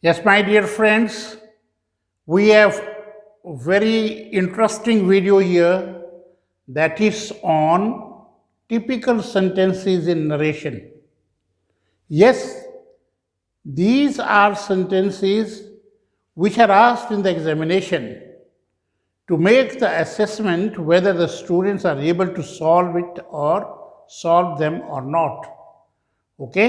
Yes, my dear friends, we have a very interesting video here that is on typical sentences in narration. Yes, these are sentences which are asked in the examination to make the assessment whether the students are able to solve it or solve them or not. Okay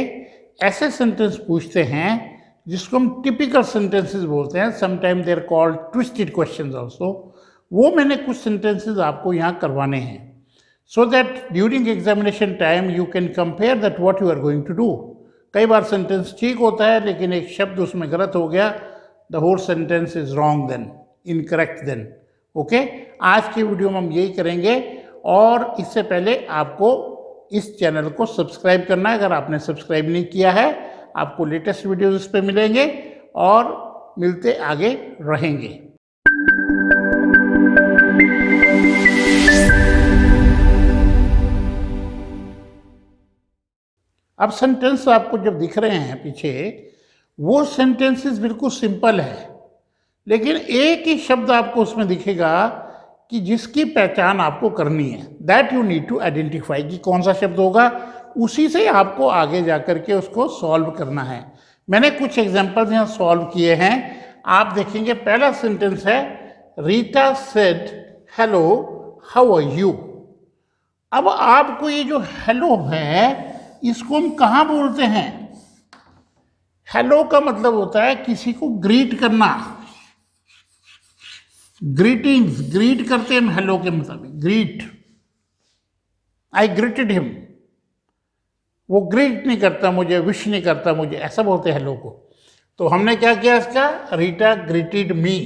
ऐसे sentence पूछते हैं जिसको हम typical sentences बोलते हैं, sometime they are called twisted questions also. वो मैंने कुछ सेंटेंसेस आपको यहाँ करवाने हैं so that during examination time you can compare that what you are going to do. कई बार सेंटेंस ठीक होता है लेकिन एक शब्द उसमें गलत हो गया, the whole sentence is wrong then, incorrect then. Okay, आज की वीडियो में हम यही करेंगे और इससे पहले आपको इस चैनल को सब्सक्राइब करना है। अगर आपने सब्सक्राइब नहीं किया है, आपको लेटेस्ट वीडियोस इस पे मिलेंगे और मिलते आगे रहेंगे। अब सेंटेंस आपको जब दिख रहे हैं पीछे, वो सेंटेंसेस बिल्कुल सिंपल है, लेकिन एक ही शब्द आपको उसमें दिखेगा कि जिसकी पहचान आपको करनी है। That you need to identify कि कौन सा शब्द होगा, उसी से आपको आगे जाकर के उसको सॉल्व करना है। मैंने कुछ एग्जांपल्स यहाँ सॉल्व किए हैं, आप देखेंगे। पहला सेंटेंस है Rita said hello how are you. अब आपको ये जो हेलो है इसको हम कहाँ बोलते हैं? हेलो का मतलब होता है किसी को ग्रीट करना, ग्रीटिंग्स, ग्रीट करते हैं हम हेलो के मुताबिक, ग्रीट। आई ग्रीटेड हिम, वो ग्रीट नहीं करता मुझे, विश नहीं करता मुझे, ऐसा बोलते हैं हेलो को। तो हमने क्या किया इसका, रीटा ग्रीटेड मी।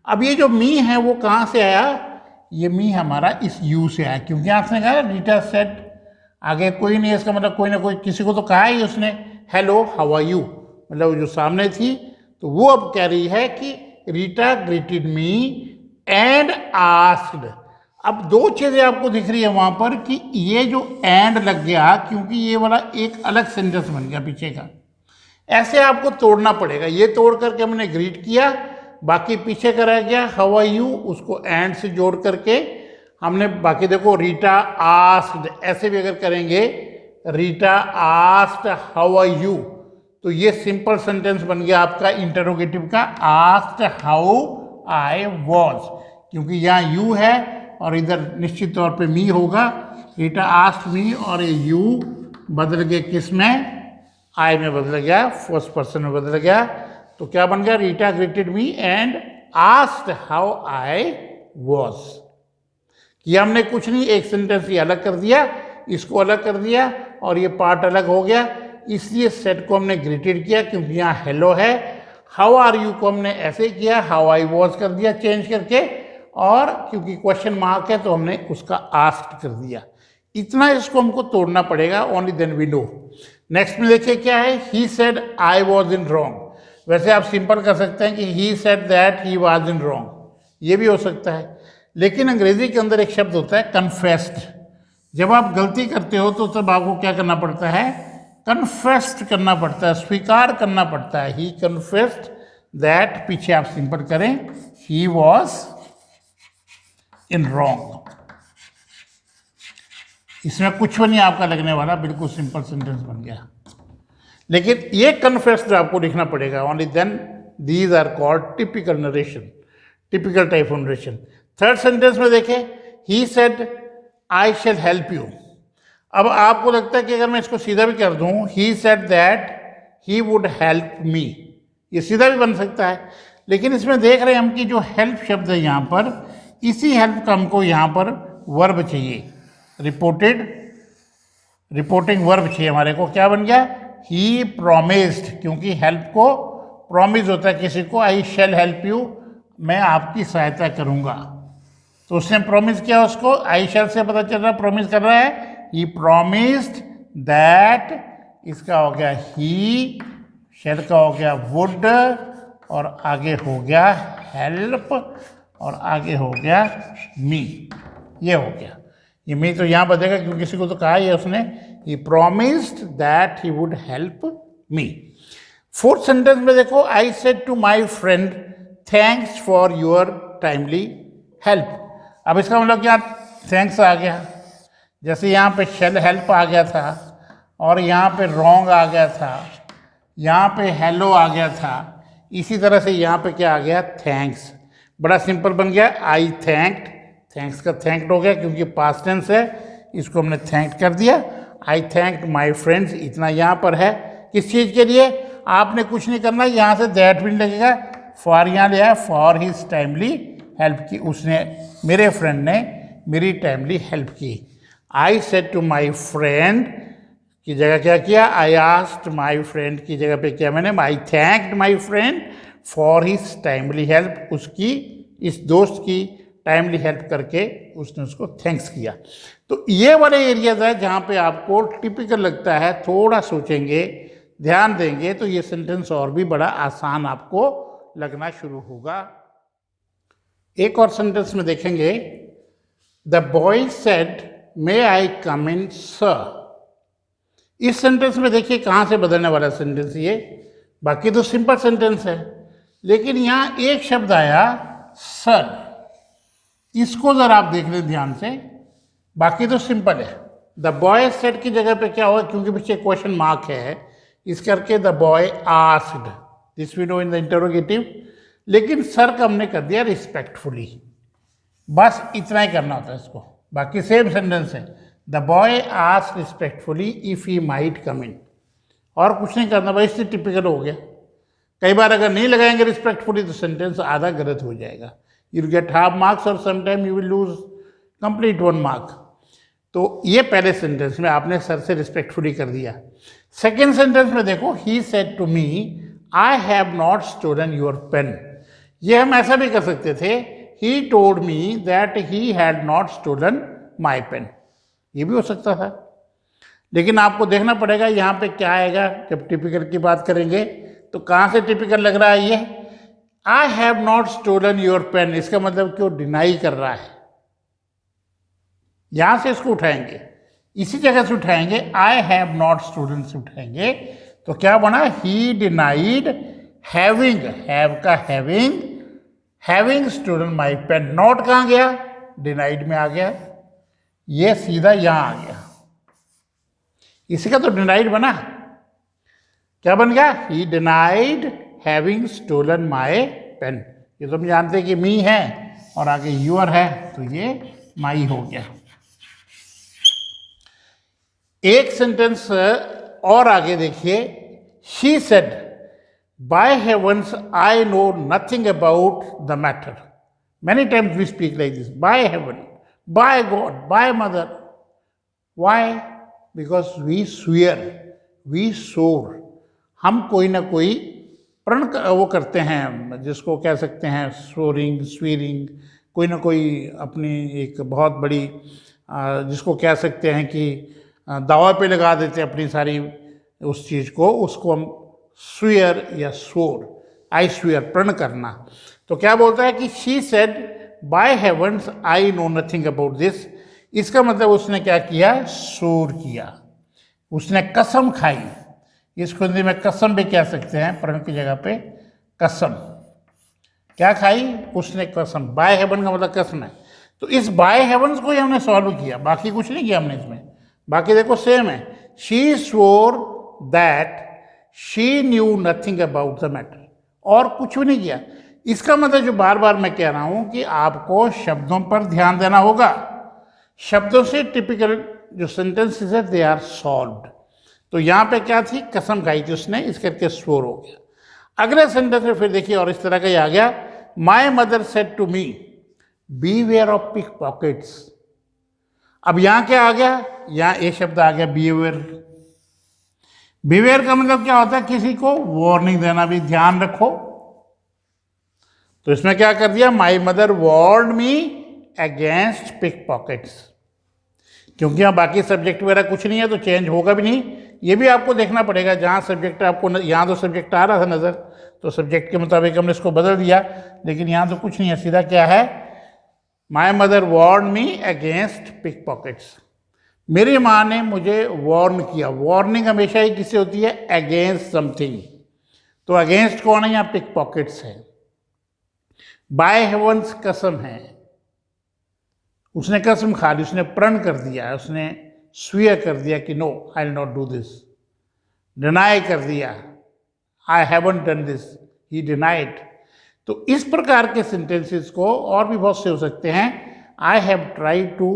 अब ये जो मी है वो कहाँ से आया? ये मी हमारा इस यू से आया, क्योंकि आपने कहा रीटा सेड, आगे कोई नहीं है, इसका मतलब कोई ना कोई किसी को तो कहा ही उसने हेलो हाउ आर यू, मतलब जो सामने थी। तो वो अब कह रही है कि Rita greeted me and asked. अब दो चीजें आपको दिख रही है वहां पर कि ये जो एंड लग गया, क्योंकि ये वाला एक अलग सेंटेंस बन गया पीछे का, ऐसे आपको तोड़ना पड़ेगा। ये तोड़ करके हमने ग्रीट किया, बाकी पीछे का रह गया हाउ आर यू, उसको एंड से जोड़ करके हमने बाकी देखो रीटा आस्क्ड, ऐसे भी अगर करेंगे Rita asked how are you, तो ये सिंपल सेंटेंस बन गया आपका इंटरोगेटिव का, आस्क्ड हाउ आई वॉज, क्योंकि यहाँ यू है और इधर निश्चित तौर पे मी होगा। रीटा आस्क्ड मी और ये यू बदल गए किस में, आई में बदल गया, फर्स्ट पर्सन में बदल गया। तो क्या बन गया, Rita greeted me and asked how I was. किया हमने कुछ नहीं, एक सेंटेंस ये अलग कर दिया, इसको अलग कर दिया और ये पार्ट अलग हो गया, इसलिए सेट को हमने ग्रीटेड किया क्योंकि यहाँ हेलो है। हाउ आर यू को हमने ऐसे किया, हाउ आई वॉज कर दिया चेंज करके, और क्योंकि क्वेश्चन मार्क है तो हमने उसका आस्क्ड कर दिया। इतना इसको हमको तोड़ना पड़ेगा, only then we know. Next में देखिए क्या है, he said I was in wrong. वैसे आप सिंपल कर सकते हैं कि he said that he was in wrong, ये भी हो सकता है, लेकिन अंग्रेजी के अंदर एक शब्द होता है कन्फेस्ड। जब आप गलती करते हो तो तब आपको क्या करना पड़ता है, कन्फेस्ड करना पड़ता है, स्वीकार करना पड़ता है। ही कन्फेस्ड दैट, पीछे आप सिंपल करें, ही वॉज इन रॉन्ग। इसमें कुछ भी नहीं आपका लगने वाला, बिल्कुल सिंपल सेंटेंस बन गया। लेकिन ये कन्फेस्ड आपको लिखना पड़ेगा, only then these are called typical narration, typical type of narration. Third sentence में देखें, he said I shall help you. अब आपको लगता है कि अगर मैं इसको सीधा भी कर दूं, ही said that he would help मी, ये सीधा भी बन सकता है, लेकिन इसमें देख रहे हैं हम कि जो हेल्प शब्द है यहाँ पर, इसी हेल्प का हमको यहाँ पर वर्ब चाहिए, रिपोर्टिंग वर्ब चाहिए हमारे को। क्या बन गया, ही प्रोमिस्ड, क्योंकि हेल्प को प्रॉमिस होता है किसी को, आई शैल हेल्प यू, मैं आपकी सहायता करूँगा। तो उसने प्रॉमिस किया उसको, आई शैल से पता चल रहा है प्रॉमिस कर रहा है, ही प्रॉमिस्ड दैट, इसका हो गया ही, शैल का हो गया वुड, और आगे हो गया हेल्प, और आगे हो गया मी, ये हो गया। ये मी तो यहाँ बदलेगा क्योंकि किसी को तो कहा ही है उसने, he promised that he would help me. Fourth sentence में देखो, I said to my friend thanks for your timely help. अब इसका मतलब क्या, थैंक्स आ गया, जैसे यहाँ पे शेल हेल्प आ गया था, और यहाँ पे रॉन्ग आ गया था, यहाँ पे हेलो आ गया था, इसी तरह से यहाँ पे क्या आ गया, थैंक्स। बड़ा सिंपल बन गया, आई थैंक्ड, थैंक्स का थैंक्ड हो गया क्योंकि पास्ट टेंस है, इसको हमने थैंक्ड कर दिया। आई थैंक्ड माई फ्रेंड्स, इतना यहाँ पर है। किस चीज़ के लिए, आपने कुछ नहीं करना, यहाँ से दैट भी लगेगा, फॉर यहाँ लिया, फॉर हिज टाइमली हेल्प की, उसने, मेरे फ्रेंड ने मेरी टाइमली हेल्प की। I said to my friend की जगह क्या किया, आई आस्क्ड माई फ्रेंड की जगह पे क्या मैंने, I thanked my friend for his timely help, उसकी, इस दोस्त की टाइमली हेल्प करके उसने उसको थैंक्स किया। तो ये वाले एरियाज है जहाँ पे आपको टिपिकल लगता है, थोड़ा सोचेंगे, ध्यान देंगे तो ये सेंटेंस और भी बड़ा आसान आपको लगना शुरू होगा। एक और सेंटेंस में देखेंगे, the boy said may I come in sir. इस सेंटेंस में देखिए कहाँ से बदलने वाला सेंटेंस ये, बाकी तो सिंपल सेंटेंस है, लेकिन यहाँ एक शब्द आया सर, इसको जरा आप देख लें ध्यान से, बाकी तो सिंपल है। द बॉय सेड की जगह पे क्या हुआ, क्योंकि पीछे क्वेश्चन मार्क है, इस करके the boy asked, this we know in the interrogative, लेकिन सर का हमने कर दिया रिस्पेक्टफुली, बस इतना ही करना होता है इसको, बाकी सेम सेंटेंस है। The boy asked respectfully if he might come in, और कुछ नहीं करना भाई, इससे टिपिकल हो गया। कई बार अगर नहीं लगाएंगे रिस्पेक्टफुली तो सेंटेंस आधा गलत हो जाएगा, you will get half marks और sometime you will lose complete 1 mark. तो ये पहले सेंटेंस में आपने सर से रिस्पेक्टफुली कर दिया। सेकेंड सेंटेंस में देखो, he said to me I have not stolen your pen. ये हम ऐसा भी कर सकते थे, he told me that he had not stolen my pen, ये भी हो सकता था। लेकिन आपको देखना पड़ेगा यहाँ पे क्या आएगा, जब टिपिकल की बात करेंगे तो कहाँ से टिपिकल लग रहा है ये, I have not stolen your pen, इसका मतलब क्यों डिनाई कर रहा है, यहां से इसको उठाएंगे, इसी जगह से उठाएंगे, आई हैव नॉट स्टोलन से उठाएंगे, तो क्या बना, ही डिनाइड हैविंग, हैव का having stolen my pen, not कहाँ गया, डिनाइड में आ गया, ये सीधा यहां आ गया, इसी का तो डिनाइड बना, क्या बन गया, he denied having stolen my pen. ये तो हम जानते हैं कि मी है और आगे यूर है, तो ये माई हो गया। एक सेंटेंस और आगे देखिए, she said by heavens I know nothing about the matter. Many times we speak like this, by heaven, by God, by mother, why, because we swear, we swore, हम कोई ना कोई प्रण वो करते हैं, जिसको कह सकते हैं सोरिंग, स्वीरिंग, कोई ना कोई अपनी एक बहुत बड़ी जिसको कह सकते हैं कि दावा पे लगा देते हैं अपनी सारी उस चीज़ को, उसको हम स्वीयर या सोर, आई स्वीयर, प्रण करना। तो क्या बोलता है कि she said by heavens I know nothing about this, इसका मतलब उसने क्या किया, सोर किया, उसने कसम खाई। इसको हिंदी में कसम भी कह सकते हैं, प्रण की जगह पे कसम, क्या खाई, उसने कसम, बाय हेवन का मतलब कसम है। तो इस बाय हेवंस को ही हमने सॉल्व किया, बाकी कुछ नहीं किया हमने इसमें, बाकी देखो सेम है, she swore that she knew nothing about the matter, और कुछ भी नहीं किया। इसका मतलब जो बार बार मैं कह रहा हूं कि आपको शब्दों पर ध्यान देना होगा, शब्दों से टिपिकल जो सेंटेंसेस है दे आर सॉल्व्ड। तो यहाँ पे क्या थी, कसम खाई थी उसने, इस करके स्वर हो गया। अगले सेंटेंस में फिर देखिए और इस तरह का ही आ गया, my mother said to me beware of pick pockets. अब यहाँ क्या आ गया, यहाँ ये शब्द आ गया बीवेयर। बीवेयर का मतलब क्या होता है, किसी को वार्निंग देना, भी ध्यान रखो। तो इसमें क्या कर दिया, my mother warn me against pick pockets, क्योंकि यहाँ बाकी सब्जेक्ट वगैरह कुछ नहीं है तो चेंज होगा भी नहीं, ये भी आपको देखना पड़ेगा। जहाँ सब्जेक्ट आपको यहाँ तो सब्जेक्ट आ रहा था नज़र, तो सब्जेक्ट के मुताबिक हमने इसको बदल दिया, लेकिन यहाँ तो कुछ नहीं है, सीधा क्या है, my mother warn me against pick pockets. मेरी माँ ने मुझे वार्न किया, वार्निंग हमेशा ही किससे होती है, अगेंस्ट समथिंग। तो अगेंस्ट कौन है यहाँ? पिक पॉकेट्स है। बाय हेवंस कसम है, उसने कसम खा ली, उसने प्रण कर दिया, उसने स्वीयर कर दिया कि no I will not do this. Deny कर दिया, I haven't done this, he denied. तो इस प्रकार के सेंटेंसेस को और भी बहुत से हो सकते हैं। I have tried to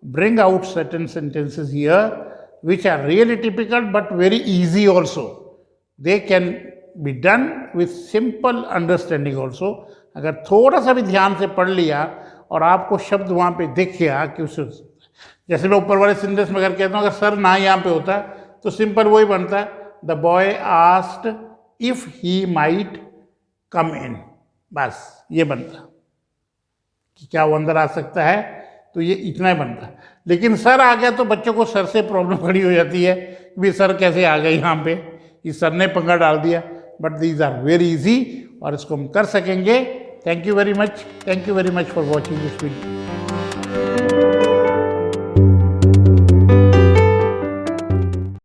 bring out certain sentences here which are really typical but very easy also. They can be done with simple understanding also. अगर थोड़ा सा भी ध्यान से पढ़ लिया और आपको शब्द वहाँ पे दिख गया कि उस, जैसे मैं ऊपर वाले सेंटेंस में अगर कहता हूँ अगर सर ना यहाँ पे होता तो सिंपल वही बनता, the boy asked if he might come in, बस ये बनता कि क्या वो अंदर आ सकता है, तो ये इतना ही बनता। लेकिन सर आ गया तो बच्चों को सर से प्रॉब्लम खड़ी हो जाती है कि सर कैसे आ गए यहाँ पे, इस सर ने पंगा डाल दिया। But these are very easy और इसको हम कर सकेंगे। Thank you very much for watching this video.